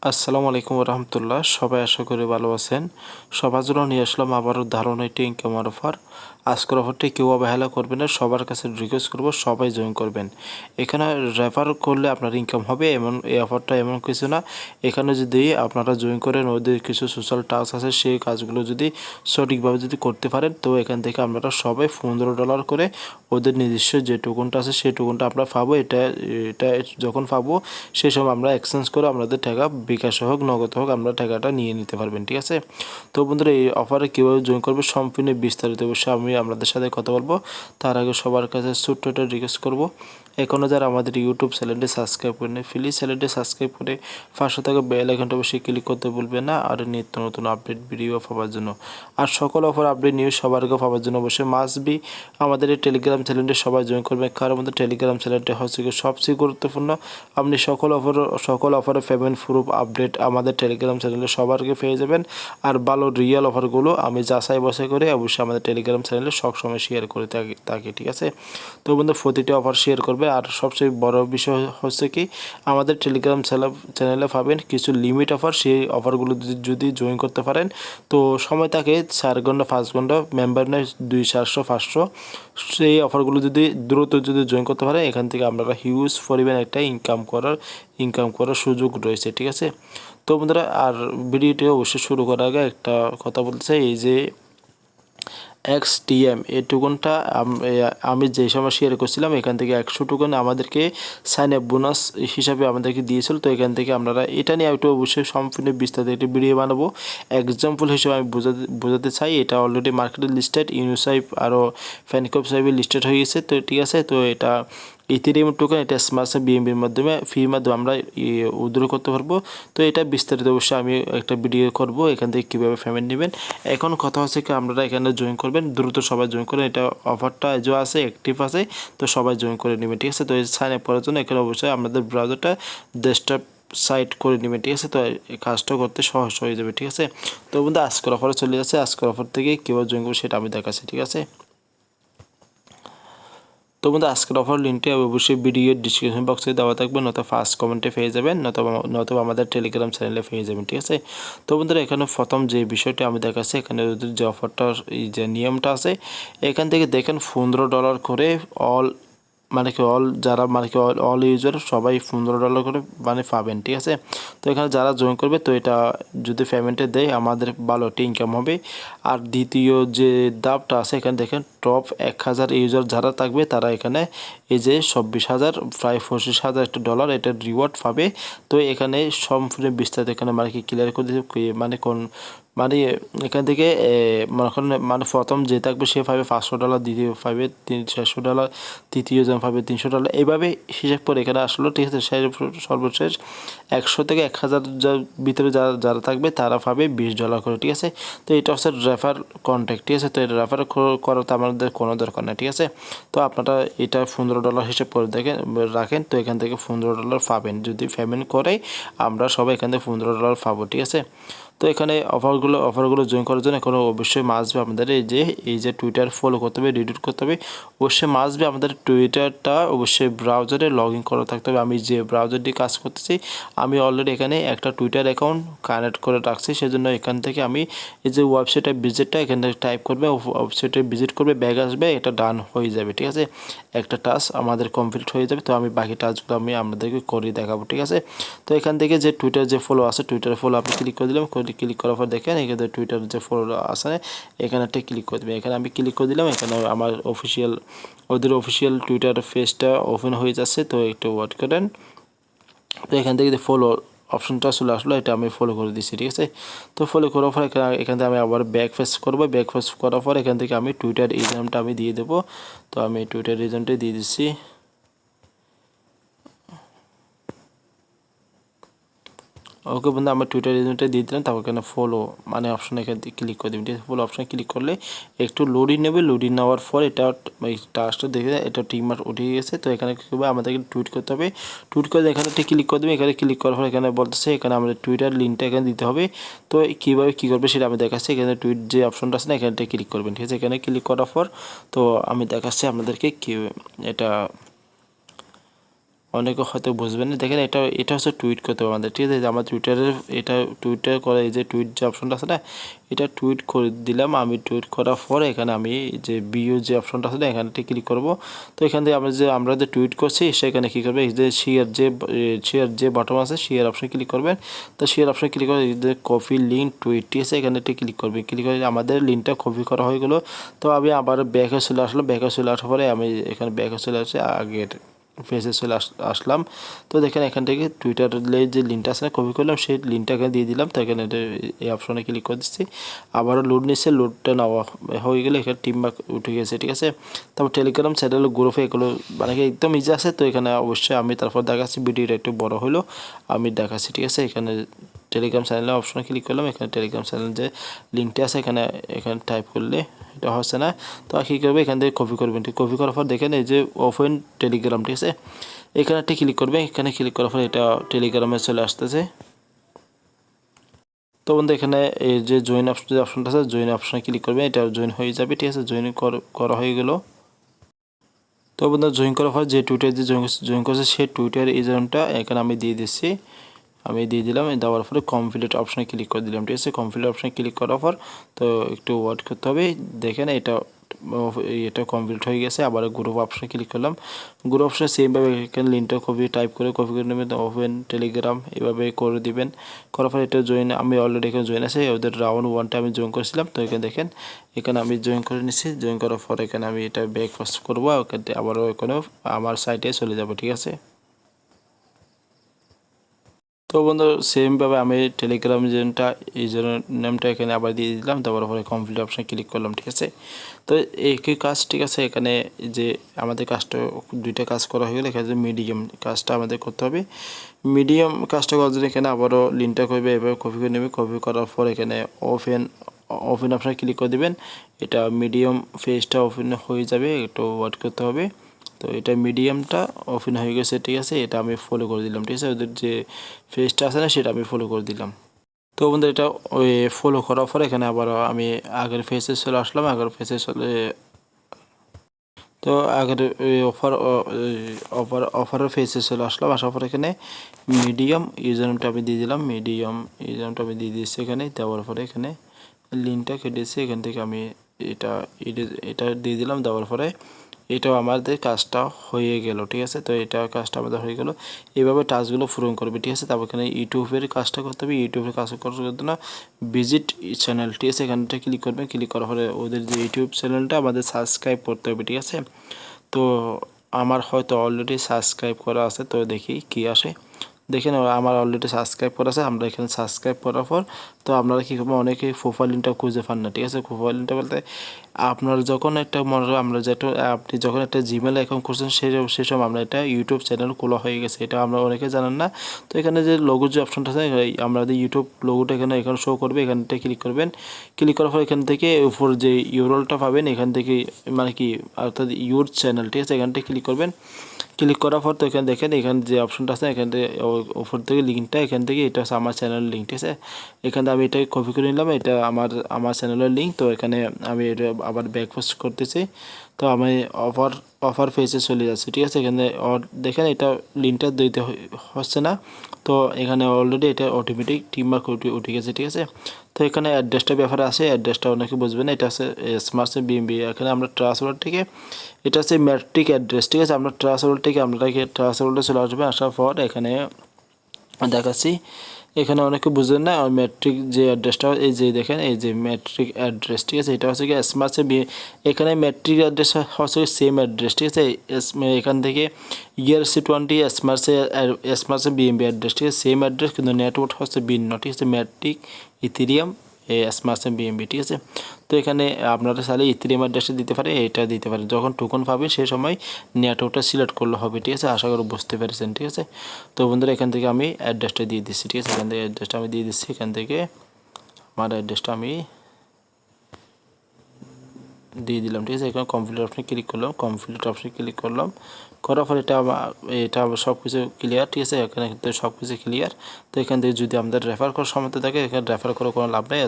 আসসালামু আলাইকুম রহমতুল্লাহ। সবাই আশা করি ভালো আছেন। সবার জন্য নিয়ে আসলাম আবারও দারুণ একটি ইনকামের অফার। আজকের অফারটি কেউ অবহেলা করবেন না, সবার কাছে রিকোয়েস্ট করব সবাই জয়েন করবেন। এখানে রেফার করলে আপনার ইনকাম হবে এমন এই অফারটা এমন কিছু না। এখানে যদি আপনারা জয়েন করেন, ওদের কিছু সোশ্যাল টাস্ক আছে, সেই কাজগুলো যদি সঠিকভাবে যদি করতে পারেন, তো এখান থেকে আপনারা সবাই $15 করে ওদের নিজস্ব যে টোকনটা আছে সেই টোকনটা আমরা পাবো। এটা এটা যখন পাবো সেই সময় আমরা এক্সচেঞ্জ করে আপনাদের টাকা বিকাশ হোক নগদ হোক আমরা টাকাটা নিয়ে নিতে পারবেন, ঠিক আছে। তো বন্ধুরা, এই অফারে কীভাবে জয়েন করবে সম্পূর্ণ বিস্তারিত অবশ্যই আমি আপনাদের সাথে কথা বলবো। তার আগে সবার কাছে ছোট্ট একটা রিকোয়েস্ট করবো, এখনও যারা আমাদের ইউটিউব চ্যানেলটি সাবস্ক্রাইব করেন প্লিজ চ্যানেলটি সাবস্ক্রাইব করে পাশে থাকা বেল আইকনটা অবশ্যই ক্লিক করতে ভুলবেন না, আর নিত্য নতুন আপডেট ভিডিও পাওয়ার জন্য আর সকল অফার আপডেট নিউজ সবার আগে পাওয়ার জন্য অবশ্যই মাস্ট বি আমাদের এই টেলিগ্রাম চ্যানেলটি সবাই জয়েন করবেন। কারণ আমাদের টেলিগ্রাম চ্যানেলটি হচ্ছে সবচেয়ে গুরুত্বপূর্ণ। আপনি সকল অফারে পেমেন্ট প্রুফ আপডেট আমাদের টেলিগ্রাম চ্যানেলে সবার আগে পেয়ে যাবেন। আর ভালো রিয়েল অফারগুলো আমি যাচাই বাছাই করে অবশ্যই আমাদের টেলিগ্রাম চ্যানেলে সবসময় শেয়ার করে থাকি, ঠিক আছে। তো বন্ধু, প্রতিটি অফার শেয়ার করবে। আর সবচেয়ে বড় বিষয় হচ্ছে কি, আমাদের টেলিগ্রাম চ্যানেলে পাবেন কিছু লিমিট অফার। সেই অফারগুলো যদি জয়েন করতে পারেন, তো সময় থাকে 4 ঘন্টা 5 ঘন্টা, মেম্বার নেয় 200-400-500। সেই অফারগুলো যদি দ্রুত জয়েন করতে পারেন, এখান থেকে আপনারা হিউজ পরিমাণ একটা ইনকাম করার সুযোগ রয়েছে, ঠিক আছে। তো বন্ধুরা, আর ভিডিওটি অবশ্যই শুরু করার আগে একটা কথা বলতে চাই, এই যে XTM এই টোকনটা আমি যে সময় শেয়ার করছিলাম, এখান থেকে 100 টোকন আমাদেরকে সাইন আপ বোনাস হিসাবে আমাদেরকে দিয়েছিল। তো এখান থেকে আপনারা এটা নিয়ে একটু অবশ্যই সম্পূর্ণ বিস্তারিত একটি ভিডিও বানাবো। এক্সাম্পল হিসেবে আমি বোঝাতে চাই, এটা অলরেডি মার্কেটে লিস্টেড, ইউনিসাইপ আরও ফ্যানকপ সাইপে লিস্টেড হয়ে গেছে। তো ঠিক আছে, তো এটা ইথেরিয়াম টোকেন, এটা স্মার্ট বিএমবির মাধ্যমে ফির মাধ্যমে আমরা উইথড্র করতে পারবো। তো এটা বিস্তারিত অবশ্যই আমি একটা ভিডিও করব এখান থেকে কীভাবে পেমেন্ট নেবেন। এখন কথা হচ্ছে কি, আপনারা এখানে জয়েন করবেন, দ্রুত সবাই জয়েন করেন। এটা অফারটা যে আছে অ্যাক্টিভ আছে, তো সবাই জয়েন করে নেবেন, ঠিক আছে। তো এই সাইন আপ করার জন্য এখানে অবশ্যই আমাদের ব্রাউজারটা ডেস্কটপ সাইট করে নেবেন, ঠিক আছে। তো এই কাজটা করতে সহজ হয়ে যাবে, ঠিক আছে। তো বন্ধু, আজকের অফারে চলে যাচ্ছে। আজকের অফার থেকে কীভাবে জয়েন করবো সেটা আমি দেখাচ্ছি, ঠিক আছে। তো বন্ধু, আজকের অফার লিঙ্কটি অবশ্যই ভিডিওর ডিসক্রিপশন বক্সে দেওয়া থাকবে, নয়তো ফার্স্ট কমেন্টে পেয়ে যাবেন, নয়তো আমাদের টেলিগ্রাম চ্যানেলে পেয়ে যাবেন, ঠিক আছে। তো বন্ধুরা, এখানে প্রথম যে বিষয়টি আমি দেখাচ্ছি, এখানে যে অফারটার এই যে নিয়মটা আছে, এখান থেকে দেখেন $15 করে অল ইউজার সবাই $15 করে পাবেন, ঠিক আছে। তো এখানে যারা জয়েন করবে, তো এটা যদি পেমেন্টে দেয় আমাদের ভালো একটা ইনকাম হবে। আর দ্বিতীয় যে ধাপটা আছে, এখানে দেখেন টপ 1000 ইউজার যারা থাকবে তারা এখানে এই যে 26,000 প্রায় $25,000 একটা ডলার এটা রিওয়ার্ড পাবে। তো এখানে সম্পূর্ণ বিস্তারিত এখানে ক্লিয়ার করে দিচ্ছে, মানে এখান থেকে প্রথম যে থাকবে সে পাবে $500, দ্বিতীয় পাবে $400, তৃতীয় জন পাবে $300, এইভাবে হিসাব করে এখানে আসলো, ঠিক আছে। সর্বশেষ 100 থেকে 1000 ভিতরে যারা থাকবে তারা পাবে $20 করে, ঠিক আছে। তো এটা হচ্ছে রেফার কন্ট্যাক্ট, ঠিক আছে। তো এটা রেফার করার তো আমাদের কোনো দরকার নেই, ঠিক আছে। তো আপনারা এটা $15 হিসেব করে রাখেন। তো এখান থেকে $15 পাবেন যদি পেমেন্ট করে, আমরা সবাই এখান থেকে $15 পাবো, ঠিক আছে। তো এখানে অফারগুলো জয়েন করার জন্য এখন অবশ্যই মাস্ট বি আমাদের এই যে টুইটার ফলো করতে হবে, রিডিট করতে হবে। অবশ্যই মাস্ট বি আমাদের টুইটারটা অবশ্যই ব্রাউজারে লগ ইন করা থাকতে হবে। আমি যে ব্রাউজারটি কাজ করতেছি, আমি অলরেডি এখানে একটা টুইটার অ্যাকাউন্ট কানেক্ট করে রাখছি, সেজন্য এখান থেকে আমি এই যে ওয়েবসাইটে ভিজিটটা এখান থেকে টাইপ করবে, ওয়েবসাইটে ভিজিট করবে, ব্যাগ আসবে, এটা ডান হয়ে যাবে, ঠিক আছে। একটা টাস্ক আমাদের কমপ্লিট হয়ে যাবে। তো আমি বাকি টাস্কগুলো আমি আপনাদেরকে করে দেখাবো, ঠিক আছে। তো এখান থেকে যে টুইটার যে ফলো আছে, টুইটার ফলো আপনি ক্লিক করে দিলাম, ক্লিক করার পর দেখেন এখানে টুইটার যে ফলো আছে এখানে একটা ক্লিক করে দেবেন। এখানে আমি ক্লিক করে দিলাম, এখানে আমার ওদের অফিসিয়াল টুইটার পেজটা ওপেন হয়ে যাচ্ছে। তো একটু ওয়েট করেন। তো এখান থেকে যে ফলো অপশনটা চলে আসলো, এটা আমি ফলো করে দিচ্ছি, ঠিক আছে। তো ফলো করার পর এখান থেকে আমি আবার ব্যাক ফেস করবো। ব্যাক ফেস করার পর এখান থেকে আমি টুইটার ইউজারটা আমি দিয়ে দেবো। তো আমি টুইটার ইউজারটাই দিয়ে দিচ্ছি। ওকে বন্ধু, আমার টুইটার এজেন্টটা দিয়ে দিলাম। তারপর এখানে ফলো অপশন এখান থেকে ক্লিক করে দেবেন, ঠিক আছে। ফলো অপশানে ক্লিক করলে একটু লোডিং নেবে। লোডিং নেওয়ার পর এটা এই টাস্কটা দেখে এটা টিকমার্ক উঠে গেছে। তো এখানে কী করবে, আমাদেরকে টুইট করতে হবে। টুইট করে এখানে একটা ক্লিক করে দেবে। এখানে ক্লিক করার পর এখানে বলতেছে এখানে আমাদের টুইটার লিঙ্কটা এখানে দিতে হবে। তো কীভাবে কী করবে সেটা আমি দেখাচ্ছি। এখানে টুইট যে অপশনটা আছে না, এখানটা ক্লিক করবেন, ঠিক আছে। এখানে ক্লিক করার পর তো আমি দেখাচ্ছি আপনাদেরকে কি এটা অনেকে হয়তো বুঝবেন না। দেখেন এটা হচ্ছে টুইট করতে হবে আমাদের, ঠিক আছে। আমার টুইটারের এটা টুইটার করা, এই যে টুইট যে অপশনটা আছে না, এটা টুইট করে দিলাম। আমি টুইট করার পরে এখানে আমি যে বিও যে অপশনটা আছে না, এখানটা ক্লিক করব। তো এখান থেকে আমরা যে টুইট করছি সেখানে কী করবে, এই যে শেয়ার যে বাটন আছে, শেয়ার অপশন ক্লিক করবেন। তো শেয়ার অপশন ক্লিক করে এই যে কপি লিঙ্ক টুইট, ঠিক আছে, এখানে ক্লিক করবে। ক্লিক করে আমাদের লিঙ্কটা কপি করা হয়ে গেলো। তো আমি আবার ব্যাকে চলে আসলাম। ব্যাকে চলে আসার পরে আমি এখানে ব্যাকে চলে আসে আগের পেজে চলে আসলাম। তো দেখেন এখান থেকে টুইটারের যে লিঙ্কটা আছে না, কপি করলাম, সেই লিঙ্কটা এখানে দিয়ে দিলাম। তো এখানে এই অপশনে ক্লিক করে দিচ্ছি। আবারও লোড নিচ্ছে, লোডটা নেওয়া হয়ে গেলে এখানে টিম মার্ক উঠে গেছে, ঠিক আছে। তারপর টেলিগ্রাম চ্যানেল গ্রুপে এগুলো মানে একদম ইজি আছে। তো এখানে অবশ্যই আমি তারপর দেখাচ্ছি, ভিডিওটা একটু বড় হলো আমি দেখাচ্ছি, ঠিক আছে। এখানে টেলিগ্রাম চ্যানেলের অপশনে ক্লিক করলাম। এখানে টেলিগ্রাম চ্যানেল যে লিঙ্কটা আছে এখানে টাইপ করলে এটা হচ্ছে না। তো কী করবে, এখান থেকে কপি করবেন। ঠিক কপি করার পর দেখেন এই যে ওপেন টেলিগ্রাম, ঠিক আছে, এখানে ক্লিক করবে। এখানে ক্লিক করার পর এটা টেলিগ্রামে চলে আসতেছে। তো বন্ধু এখানে এই যে জয়েন অপশনটা আছে, জয়েন অপশনে ক্লিক করবে, এটা জয়েন হয়ে যাবে, ঠিক আছে। জয়েন করা হয়ে গেল। তো বন্ধু জয়েন করার পর যে টুইটার যে জয়েন করছে সেই টুইটার ইউজারনেমটা এখানে আমি দিয়ে দিচ্ছি। আমি দিয়ে দিলাম। দেওয়ার পরে কমপ্লিট অপশনে ক্লিক করে দিলাম, ঠিক আছে। কমপ্লিট অপশনে ক্লিক করার পর তো একটু ওয়েট করতে হবে। দেখেন এটা কমপ্লিট হয়ে গেছে। আবার গ্রুপ অপশনে ক্লিক করলাম। গ্রুপ অপশনে সেমভাবে এখানে লিঙ্কটা কপি করে নেবেন, ওপেন টেলিগ্রাম এভাবে করে দিবেন। করার পর এটা জয়েন, আমি অলরেডি এখানে জয়েন আছে, ওদের রাউন্ড 1টা আমি জয়েন করেছিলাম। তো এখানে দেখেন এখানে আমি জয়েন করে নিচ্ছি। জয়েন করার পর এখানে আমি এটা ব্রেকফাস্ট করবো, আবারও এখানে আমার সাইটে চলে যাব, ঠিক আছে। তো বন্ধু সেমভাবে আমি টেলিগ্রাম ইউজার নেমটা এখানে আবার দিয়ে দিলাম। তারপরে কমপ্লিট অপশানে ক্লিক করলাম, ঠিক আছে। তো একই কাজ, ঠিক আছে। এখানে যে আমাদের কাজটা দুইটা কাজ করা হয়ে গেলে এখানে যে মিডিয়াম কাজটা আমাদের করতে হবে। মিডিয়াম কাজটা করার জন্য এখানে আবারও লিঙ্কটা করবে, এভাবে কপি করে নেবে। কপি করার পর এখানে ওপেন অপশানে ক্লিক করে দেবেন। এটা মিডিয়াম পেজটা ওপেন হয়ে যাবে, একটু ওয়েট করতে হবে। তো এটা মিডিয়ামটা ওপেন হয়ে গেছে, ঠিক আছে। এটা আমি ফলো করে দিলাম, ঠিক আছে। ওদের যে পেজটা আছে না সেটা আমি ফলো করে দিলাম। তো বন্ধু এটা ওই ফলো করার পর এখানে আবার আমি আগের পেজে চলে আসলাম। আগের পেজে চলে তো আগের অফারের পেজে চলে আসলাম। আসার পর এখানে মিডিয়াম ইউজারনেমটা আমি দিয়ে দিলাম। মিডিয়াম ইউজারনেমটা আমি দিয়ে দিচ্ছি এখানে। দেওয়ার পরে এখানে লিঙ্কটা কেটেছি, এখান থেকে আমি এটা এটা দিয়ে দিলাম। দেওয়ার পরে এটাও আমাদের কাজটা হয়ে গেল, ঠিক আছে। তো এটা কাজটা আমাদের হয়ে গেল। এইভাবে টাস্কগুলো পূরণ করবে, ঠিক আছে। তারপর এখানে ইউটিউবের কাজটা করতে হবে। ইউটিউবের কাজ করতে না ভিজিট চ্যানেল, ঠিক আছে, এখানটা ক্লিক করবেন। ক্লিক করার পরে ওদের যে ইউটিউব চ্যানেলটা আমাদের সাবস্ক্রাইব করতে হবে, ঠিক আছে। তো আমার হয়তো অলরেডি সাবস্ক্রাইব করা আছে, তো দেখি কি আসে। দেখেন আমার অলরেডি সাবস্ক্রাইব করা আছে। আমরা এখানে সাবস্ক্রাইব করার পর তো আপনারা কী করবেন, অনেকেই প্রোফাইল লিঙ্কটা খুঁজে পান না, ঠিক আছে। প্রোফাইল লিঙ্কটা বলতে আপনার যখন একটা মনে হয় আপনি যখন একটা জিমেল অ্যাকাউন্ট করছেন সেই সময় আমরা এটা ইউটিউব চ্যানেল খোলা হয়ে গেছে, এটা আমরা অনেকে জানেন না। তো এখানে যে লোগো যে অপশনটা আছে, আমাদের ইউটিউব লোগোটা এখানে শো করবে। এখানটা ক্লিক করবেন। ক্লিক করার পর এখান থেকে উপর যে ইউরলটা পাবেন এখান থেকে মানে কি অর্থাৎ ইউর চ্যানেল, ঠিক আছে, এখানটা ক্লিক করবেন। ক্লিক করার পর তো এখানে দেখেন এখানে যে অপশনটা আছে এখান থেকে উপর থেকে লিঙ্কটা, এখান থেকে এটা হচ্ছে আমার চ্যানেলের লিঙ্ক, ঠিক আছে। এখানে আমি এটা কপি করে নিলাম, এটা আমার চ্যানেলের লিঙ্ক। তো এখানে আমি এটা আবার ব্যাকপোস্ট করতেছি। তো আমি অফার পেজে চলে যাচ্ছি, ঠিক আছে। এখানে দেখেন এটা লিঙ্কটা দিতে হচ্ছে না। তো এখানে অলরেডি এটা অটোমেটিক টিমমার্ক উঠে গেছে, ঠিক আছে। তো এখানে অ্যাড্রেসটা ব্যাপারে আছে, অ্যাড্রেসটা অনেকে বুঝবে না। এটা আছে স্মার্টসে বিএমবি। এখানে আমরা ট্রান্সফার থেকে এটা হচ্ছে ম্যাট্রিক অ্যাড্রেস, ঠিক আছে। আমরা ট্রান্সফার থেকে ট্রান্সফারে চলে আসবে। আসার পর এখানে দেখাচ্ছি, এখানে অনেকে বুঝেন না ম্যাট্রিক যে অ্যাড্রেসটা, এই যে দেখেন এই যে ম্যাট্রিক অ্যাড্রেস, ঠিক আছে। এটা হচ্ছে কি স্মার্টসে এখানে ম্যাট্রিক অ্যাড্রেস হচ্ছে সেম অ্যাড্রেস, ঠিক আছে। এখান থেকে ERC20 স্মার্টসে বিএমবি অ্যাড্রেস, ঠিক আছে, সেম অ্যাড্রেস, কিন্তু নেটওয়ার্ক হচ্ছে ভিন্ন, ঠিক আছে। ম্যাট্রিক ইথেরিয়াম স্মার্টসে বিএমবি, ঠিক আছে। তো এখানে আপনারা চাইলে ইথেরিয়াম অ্যাড্রেসটা দিতে পারে, এটা দিতে পারেন। যখন টোকন পাবেন সেই সময় নেটওয়ার্কটা সিলেক্ট করলে হবে, ঠিক আছে। আশা করি বুঝতে পেরেছেন, ঠিক আছে। তো বন্ধুরা এখান থেকে আমি অ্যাড্রেসটা দিয়ে দিচ্ছি, ঠিক আছে। এখান থেকে অ্যাড্রেসটা আমি দিয়ে দিচ্ছি। এখান থেকে আমার অ্যাড্রেসটা আমি দিয়ে দিলাম, ঠিক আছে। এখানে কমপ্লিট অপশনে ক্লিক করলাম। করার পর এটা সব কিছু ক্লিয়ার, ঠিক আছে। এখানে কিন্তু সব কিছু ক্লিয়ার। তো এখান থেকে যদি আমাদের রেফার করার সমর্থ থাকে, এখানে রেফার করে কোনো লাভ নেই,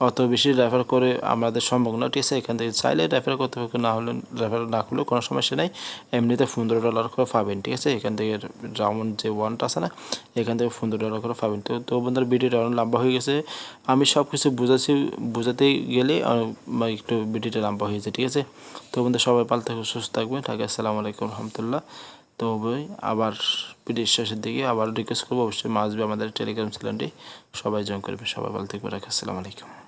অত বেশি রেফার করে আমাদের সম্ভব না, ঠিক আছে। এখান থেকে চাইলে রেফার করতে হবে, না হলে রেফার না করলেও কোনো সমস্যা নেই। এমনিতে $15 করে পাবেন, ঠিক আছে। এখান থেকে রাউন্ড যে ওয়ানটা আছে না, এখান থেকে $15 করে পাবেন। তো বন্ধুরা, ভিডিওটা অনেক লম্বা হয়ে গেছে। আমি সব কিছু বোঝাতে গেলে একটু ভিডিওটা লম্বা হয়েছে, ঠিক আছে। তো বন্ধুরা, সবাই ভালো থাকবে, সুস্থ থাকবেন। আসসালামু আলাইকুম রহমতুল্লাহ। তো আবার ভিডিও শেষের দিকে আবার রিকোয়েস্ট করবো, অবশ্যই আসবে আমাদের টেলিগ্রাম চ্যানেলটি, সবাই জয়েন করবে। সবাই ভালো থাকবে। আসসালামু আলাইকুম।